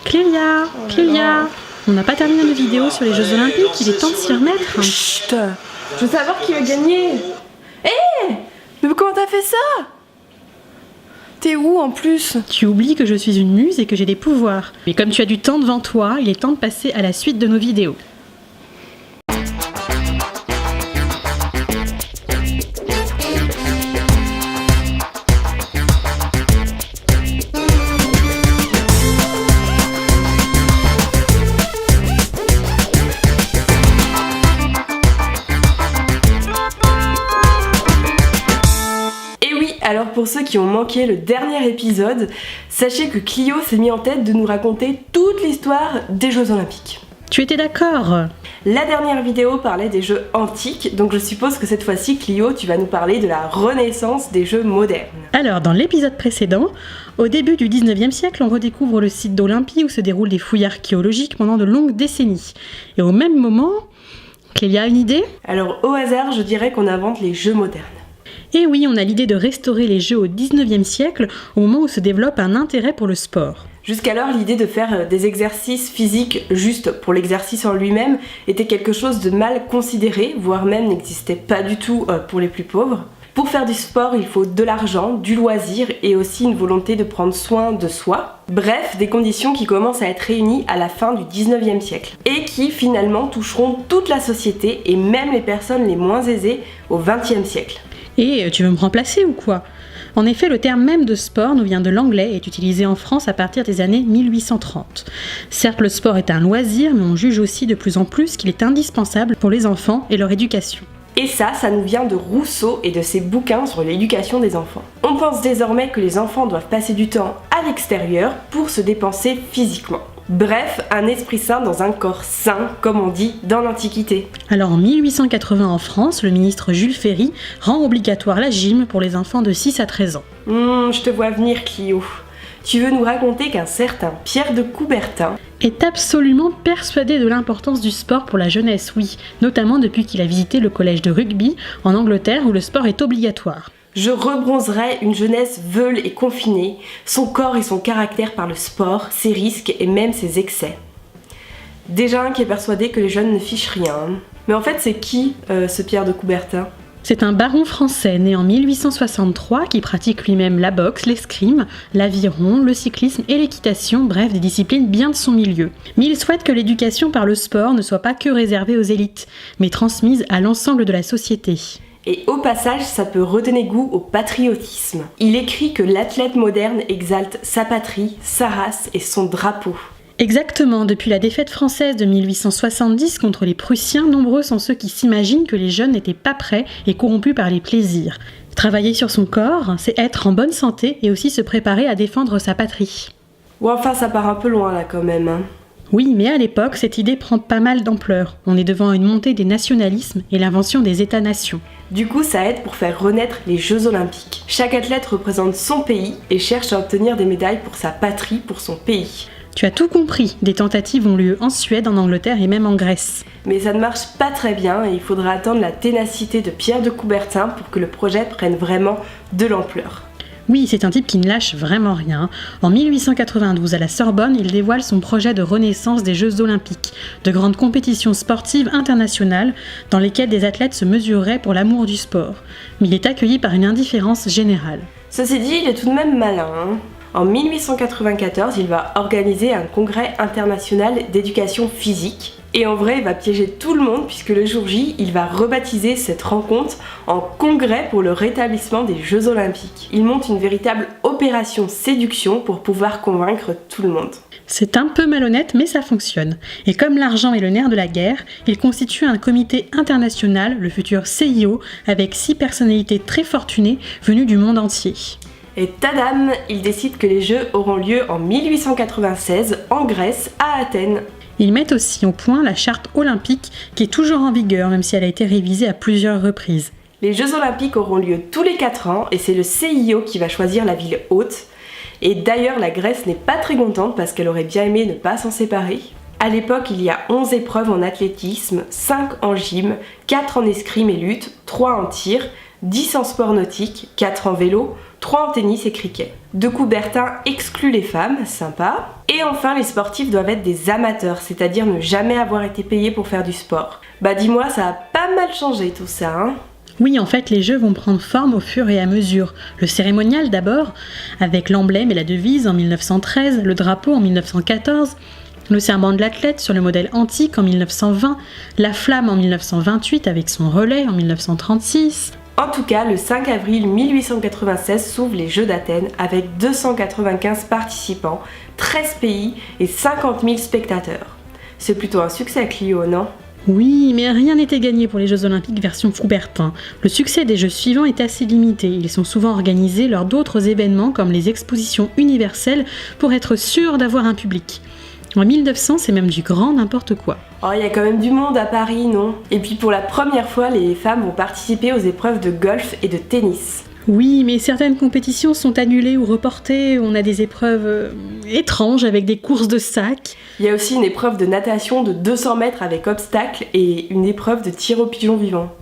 Clélia, on n'a pas terminé nos vidéos sur les Jeux Olympiques, il est temps de s'y remettre. Chut, je veux savoir qui va gagner. Mais comment t'as fait ça? T'es où en plus? Tu oublies que je suis une muse et que j'ai des pouvoirs. Mais comme tu as du temps devant toi, il est temps de passer à la suite de nos vidéos. Alors pour ceux qui ont manqué le dernier épisode, sachez que Clio s'est mis en tête de nous raconter toute l'histoire des Jeux Olympiques. Tu étais d'accord? La dernière vidéo parlait des Jeux antiques, donc je suppose que cette fois-ci, Clio, tu vas nous parler de la renaissance des Jeux modernes. Alors, dans l'épisode précédent, au début du 19e siècle, on redécouvre le site d'Olympie où se déroulent des fouilles archéologiques pendant de longues décennies. Et au même moment, Clélia a une idée? Alors au hasard, je dirais qu'on invente les Jeux modernes. Et oui, on a l'idée de restaurer les Jeux au 19e siècle, au moment où se développe un intérêt pour le sport. Jusqu'alors, l'idée de faire des exercices physiques juste pour l'exercice en lui-même était quelque chose de mal considéré, voire même n'existait pas du tout pour les plus pauvres. Pour faire du sport, il faut de l'argent, du loisir et aussi une volonté de prendre soin de soi. Bref, des conditions qui commencent à être réunies à la fin du 19e siècle et qui finalement toucheront toute la société et même les personnes les moins aisées au 20e siècle. Et tu veux me remplacer ou quoi? En effet, le terme même de sport nous vient de l'anglais et est utilisé en France à partir des années 1830. Certes, le sport est un loisir, mais on juge aussi de plus en plus qu'il est indispensable pour les enfants et leur éducation. Et ça nous vient de Rousseau et de ses bouquins sur l'éducation des enfants. On pense désormais que les enfants doivent passer du temps à l'extérieur pour se dépenser physiquement. Bref, un esprit sain dans un corps sain, comme on dit dans l'Antiquité. Alors en 1880 en France, le ministre Jules Ferry rend obligatoire la gym pour les enfants de 6 à 13 ans. Je te vois venir, Clio. Tu veux nous raconter qu'un certain Pierre de Coubertin est absolument persuadé de l'importance du sport pour la jeunesse, oui, notamment depuis qu'il a visité le collège de rugby en Angleterre où le sport est obligatoire. Je rebronzerai une jeunesse veule et confinée, son corps et son caractère par le sport, ses risques et même ses excès. Déjà un qui est persuadé que les jeunes ne fichent rien. Mais en fait, c'est qui ce Pierre de Coubertin ? C'est un baron français né en 1863 qui pratique lui-même la boxe, l'escrime, l'aviron, le cyclisme et l'équitation, bref, des disciplines bien de son milieu. Mais il souhaite que l'éducation par le sport ne soit pas que réservée aux élites, mais transmise à l'ensemble de la société. Et au passage, ça peut redonner goût au patriotisme. Il écrit que l'athlète moderne exalte sa patrie, sa race et son drapeau. Exactement, depuis la défaite française de 1870 contre les Prussiens, nombreux sont ceux qui s'imaginent que les jeunes n'étaient pas prêts et corrompus par les plaisirs. Travailler sur son corps, c'est être en bonne santé et aussi se préparer à défendre sa patrie. Ou enfin, ça part un peu loin là quand même. Oui, mais à l'époque, cette idée prend pas mal d'ampleur. On est devant une montée des nationalismes et l'invention des États-nations. Du coup, ça aide pour faire renaître les Jeux Olympiques. Chaque athlète représente son pays et cherche à obtenir des médailles pour sa patrie, pour son pays. Tu as tout compris, des tentatives ont lieu en Suède, en Angleterre et même en Grèce. Mais ça ne marche pas très bien et il faudra attendre la ténacité de Pierre de Coubertin pour que le projet prenne vraiment de l'ampleur. Oui, c'est un type qui ne lâche vraiment rien. En 1892, à la Sorbonne, il dévoile son projet de renaissance des Jeux Olympiques, de grandes compétitions sportives internationales dans lesquelles des athlètes se mesureraient pour l'amour du sport. Mais il est accueilli par une indifférence générale. Ceci dit, il est tout de même malin. En 1894, il va organiser un congrès international d'éducation physique. Et en vrai, il va piéger tout le monde puisque le jour J, il va rebaptiser cette rencontre en congrès pour le rétablissement des Jeux Olympiques. Il monte une véritable opération séduction pour pouvoir convaincre tout le monde. C'est un peu malhonnête, mais ça fonctionne. Et comme l'argent est le nerf de la guerre, il constitue un comité international, le futur CIO, avec 6 personnalités très fortunées venues du monde entier. Et tadam, il décide que les Jeux auront lieu en 1896 en Grèce, à Athènes. Ils mettent aussi au point la charte olympique qui est toujours en vigueur, même si elle a été révisée à plusieurs reprises. Les Jeux Olympiques auront lieu tous les 4 ans et c'est le CIO qui va choisir la ville hôte. Et d'ailleurs, la Grèce n'est pas très contente parce qu'elle aurait bien aimé ne pas s'en séparer. À l'époque, il y a 11 épreuves en athlétisme, 5 en gym, 4 en escrime et lutte, 3 en tir, 10 en sport nautique, 4 en vélo, 3 en tennis et cricket. De Coubertin exclut les femmes, sympa. Et enfin, les sportifs doivent être des amateurs, c'est-à-dire ne jamais avoir été payés pour faire du sport. Bah dis-moi, ça a pas mal changé tout ça, hein. Oui, en fait, les Jeux vont prendre forme au fur et à mesure. Le cérémonial d'abord, avec l'emblème et la devise en 1913, le drapeau en 1914, le serment de l'athlète sur le modèle antique en 1920, la flamme en 1928 avec son relais en 1936. En tout cas, le 5 avril 1896 s'ouvrent les Jeux d'Athènes avec 295 participants, 13 pays et 50 000 spectateurs. C'est plutôt un succès, Clio, non ? Oui, mais rien n'était gagné pour les Jeux Olympiques version Coubertin. Le succès des Jeux suivants est assez limité. Ils sont souvent organisés lors d'autres événements comme les expositions universelles pour être sûr d'avoir un public. En 1900, c'est même du grand n'importe quoi. Oh, il y a quand même du monde à Paris, non ? Et puis pour la première fois, les femmes vont participer aux épreuves de golf et de tennis. Oui, mais certaines compétitions sont annulées ou reportées. On a des épreuves étranges avec des courses de sacs. Il y a aussi une épreuve de natation de 200 mètres avec obstacles et une épreuve de tir au pigeon vivant.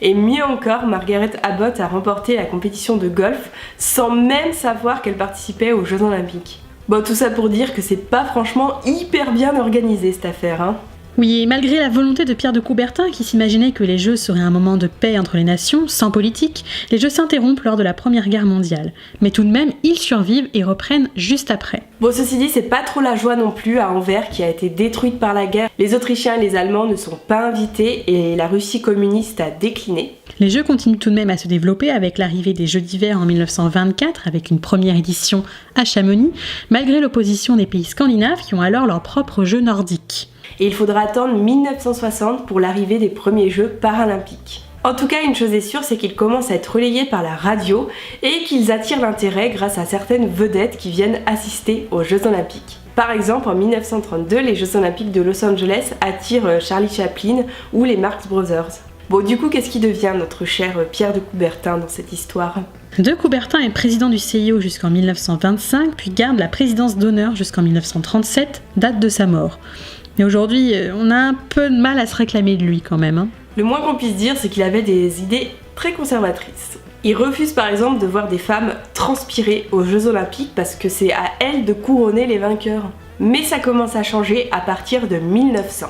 Et mieux encore, Margaret Abbott a remporté la compétition de golf sans même savoir qu'elle participait aux Jeux Olympiques. Bon, tout ça pour dire que c'est pas franchement hyper bien organisé cette affaire, hein. Oui, et malgré la volonté de Pierre de Coubertin qui s'imaginait que les Jeux seraient un moment de paix entre les nations, sans politique, les Jeux s'interrompent lors de la Première Guerre mondiale. Mais tout de même, ils survivent et reprennent juste après. Bon, ceci dit, c'est pas trop la joie non plus à Anvers qui a été détruite par la guerre. Les Autrichiens et les Allemands ne sont pas invités et la Russie communiste a décliné. Les Jeux continuent tout de même à se développer avec l'arrivée des Jeux d'hiver en 1924 avec une première édition à Chamonix, malgré l'opposition des pays scandinaves qui ont alors leurs propres Jeux nordiques. Et il faudra attendre 1960 pour l'arrivée des premiers Jeux paralympiques. En tout cas, une chose est sûre, c'est qu'ils commencent à être relayés par la radio et qu'ils attirent l'intérêt grâce à certaines vedettes qui viennent assister aux Jeux Olympiques. Par exemple, en 1932, les Jeux Olympiques de Los Angeles attirent Charlie Chaplin ou les Marx Brothers. Bon, du coup, qu'est-ce qui devient notre cher Pierre de Coubertin dans cette histoire ? De Coubertin est président du CIO jusqu'en 1925, puis garde la présidence d'honneur jusqu'en 1937, date de sa mort. Mais aujourd'hui, on a un peu de mal à se réclamer de lui quand même, hein. Le moins qu'on puisse dire, c'est qu'il avait des idées très conservatrices. Il refuse par exemple de voir des femmes transpirer aux Jeux Olympiques parce que c'est à elles de couronner les vainqueurs. Mais ça commence à changer à partir de 1900.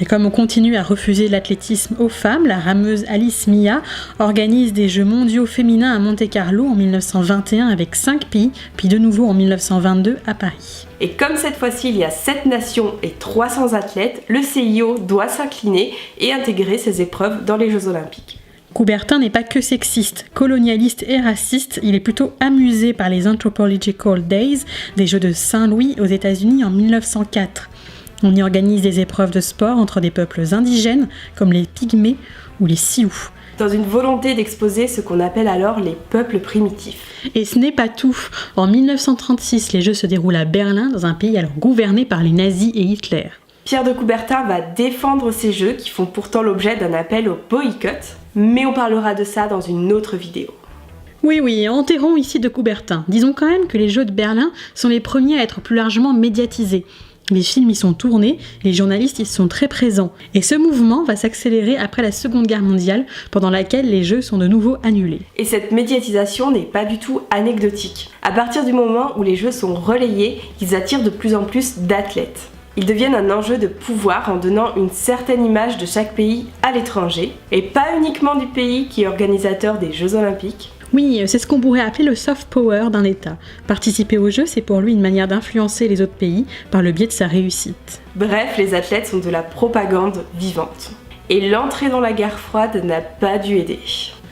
Mais comme on continue à refuser l'athlétisme aux femmes, la rameuse Alice Mia organise des Jeux mondiaux féminins à Monte-Carlo en 1921 avec 5 pays, puis de nouveau en 1922 à Paris. Et comme cette fois-ci il y a 7 nations et 300 athlètes, le CIO doit s'incliner et intégrer ces épreuves dans les Jeux Olympiques. Coubertin n'est pas que sexiste, colonialiste et raciste, il est plutôt amusé par les Anthropological Days, des Jeux de Saint-Louis aux États-Unis en 1904. On y organise des épreuves de sport entre des peuples indigènes, comme les Pygmées ou les Sioux. Dans une volonté d'exposer ce qu'on appelle alors les peuples primitifs. Et ce n'est pas tout. En 1936, les Jeux se déroulent à Berlin, dans un pays alors gouverné par les nazis et Hitler. Pierre de Coubertin va défendre ces Jeux qui font pourtant l'objet d'un appel au boycott, mais on parlera de ça dans une autre vidéo. Oui, enterrons ici de Coubertin. Disons quand même que les Jeux de Berlin sont les premiers à être plus largement médiatisés. Les films y sont tournés, les journalistes y sont très présents. Et ce mouvement va s'accélérer après la Seconde Guerre mondiale, pendant laquelle les Jeux sont de nouveau annulés. Et cette médiatisation n'est pas du tout anecdotique. À partir du moment où les Jeux sont relayés, ils attirent de plus en plus d'athlètes. Ils deviennent un enjeu de pouvoir en donnant une certaine image de chaque pays à l'étranger, et pas uniquement du pays qui est organisateur des Jeux Olympiques. Oui, c'est ce qu'on pourrait appeler le soft power d'un État. Participer aux Jeux, c'est pour lui une manière d'influencer les autres pays par le biais de sa réussite. Bref, les athlètes sont de la propagande vivante. Et l'entrée dans la guerre froide n'a pas dû aider.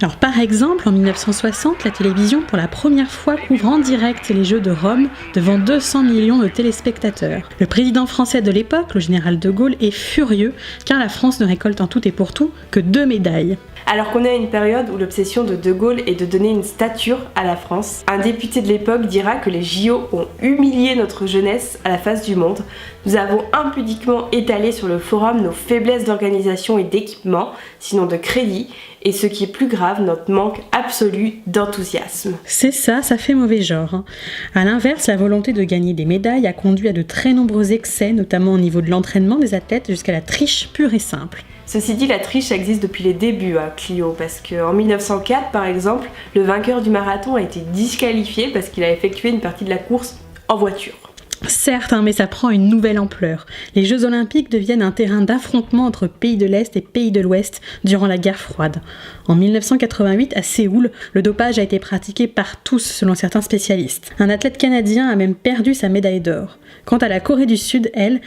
Alors par exemple, en 1960, la télévision pour la première fois couvre en direct les Jeux de Rome devant 200 millions de téléspectateurs. Le président français de l'époque, le général de Gaulle, est furieux car la France ne récolte en tout et pour tout que 2 médailles. Alors qu'on est à une période où l'obsession de Gaulle est de donner une stature à la France, un député de l'époque dira que les JO ont humilié notre jeunesse à la face du monde. Nous avons impudiquement étalé sur le forum nos faiblesses d'organisation et d'équipement, sinon de crédit, et ce qui est plus grave, notre manque absolu d'enthousiasme. C'est ça fait mauvais genre, hein. À l'inverse, la volonté de gagner des médailles a conduit à de très nombreux excès, notamment au niveau de l'entraînement des athlètes, jusqu'à la triche pure et simple. Ceci dit, la triche existe depuis les débuts à Clio, parce qu'en 1904 par exemple, le vainqueur du marathon a été disqualifié parce qu'il a effectué une partie de la course en voiture. Certes, mais ça prend une nouvelle ampleur. Les Jeux Olympiques deviennent un terrain d'affrontement entre pays de l'Est et pays de l'Ouest durant la guerre froide. En 1988, à Séoul, le dopage a été pratiqué par tous selon certains spécialistes. Un athlète canadien a même perdu sa médaille d'or. Quant à la Corée du Sud, elle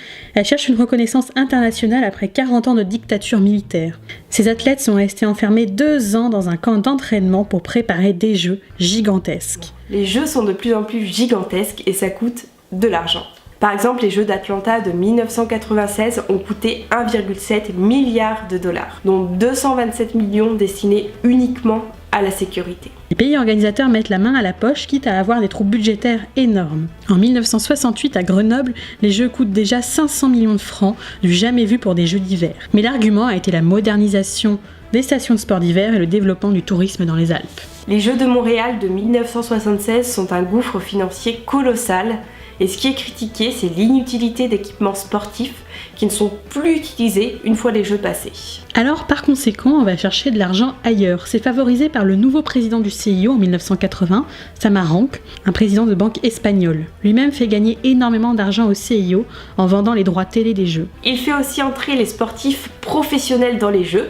cherche une reconnaissance internationale après 40 ans de dictature militaire. Ces athlètes sont restés enfermés 2 ans dans un camp d'entraînement pour préparer des Jeux gigantesques. Les Jeux sont de plus en plus gigantesques et ça coûte de l'argent. Par exemple, les Jeux d'Atlanta de 1996 ont coûté 1,7 milliard de dollars, dont 227 millions destinés uniquement à la sécurité. Les pays organisateurs mettent la main à la poche, quitte à avoir des trous budgétaires énormes. En 1968, à Grenoble, les Jeux coûtent déjà 500 millions de francs, du jamais vu pour des Jeux d'hiver. Mais l'argument a été la modernisation des stations de sport d'hiver et le développement du tourisme dans les Alpes. Les Jeux de Montréal de 1976 sont un gouffre financier colossal. Et ce qui est critiqué, c'est l'inutilité d'équipements sportifs qui ne sont plus utilisés une fois les Jeux passés. Alors, par conséquent, on va chercher de l'argent ailleurs. C'est favorisé par le nouveau président du CIO en 1980, Samaranch, un président de banque espagnol. Lui-même fait gagner énormément d'argent au CIO en vendant les droits télé des Jeux. Il fait aussi entrer les sportifs professionnels dans les Jeux,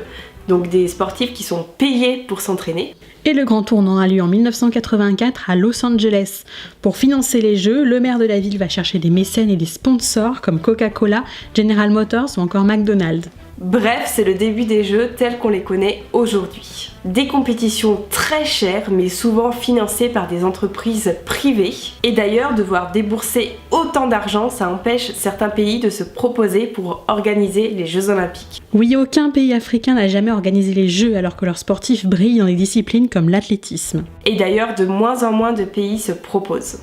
donc des sportifs qui sont payés pour s'entraîner. Et le grand tournant a lieu en 1984 à Los Angeles. Pour financer les Jeux, le maire de la ville va chercher des mécènes et des sponsors comme Coca-Cola, General Motors ou encore McDonald's. Bref, c'est le début des Jeux tels qu'on les connaît aujourd'hui. Des compétitions très chères, mais souvent financées par des entreprises privées. Et d'ailleurs, devoir débourser autant d'argent, ça empêche certains pays de se proposer pour organiser les Jeux Olympiques. Oui, aucun pays africain n'a jamais organisé les Jeux alors que leurs sportifs brillent dans des disciplines comme l'athlétisme. Et d'ailleurs, de moins en moins de pays se proposent.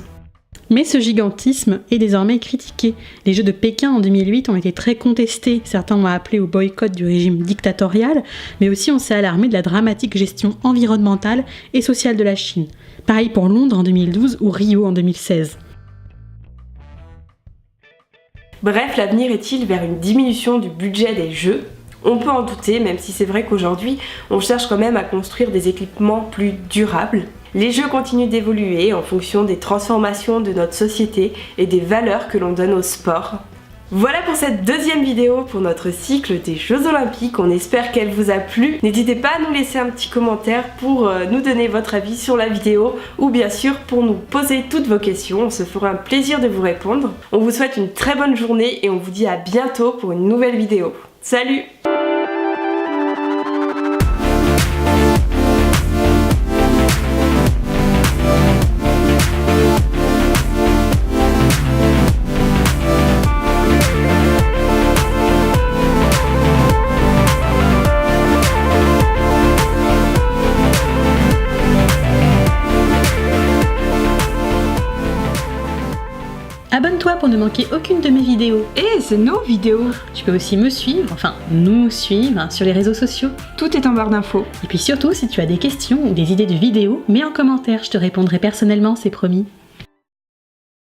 Mais ce gigantisme est désormais critiqué. Les Jeux de Pékin en 2008 ont été très contestés. Certains ont appelé au boycott du régime dictatorial, mais aussi on s'est alarmé de la dramatique gestion environnementale et sociale de la Chine. Pareil pour Londres en 2012 ou Rio en 2016. Bref, l'avenir est-il vers une diminution du budget des Jeux ? On peut en douter, même si c'est vrai qu'aujourd'hui, on cherche quand même à construire des équipements plus durables. Les Jeux continuent d'évoluer en fonction des transformations de notre société et des valeurs que l'on donne au sport. Voilà pour cette deuxième vidéo pour notre cycle des Jeux Olympiques. On espère qu'elle vous a plu. N'hésitez pas à nous laisser un petit commentaire pour nous donner votre avis sur la vidéo ou bien sûr pour nous poser toutes vos questions. On se fera un plaisir de vous répondre. On vous souhaite une très bonne journée et on vous dit à bientôt pour une nouvelle vidéo. Salut! Abonne-toi pour ne manquer aucune de mes vidéos. Et c'est nos vidéos. Tu peux aussi me suivre, enfin nous suivre sur les réseaux sociaux. Tout est en barre d'infos. Et puis surtout, si tu as des questions ou des idées de vidéos, mets en commentaire, je te répondrai personnellement, c'est promis.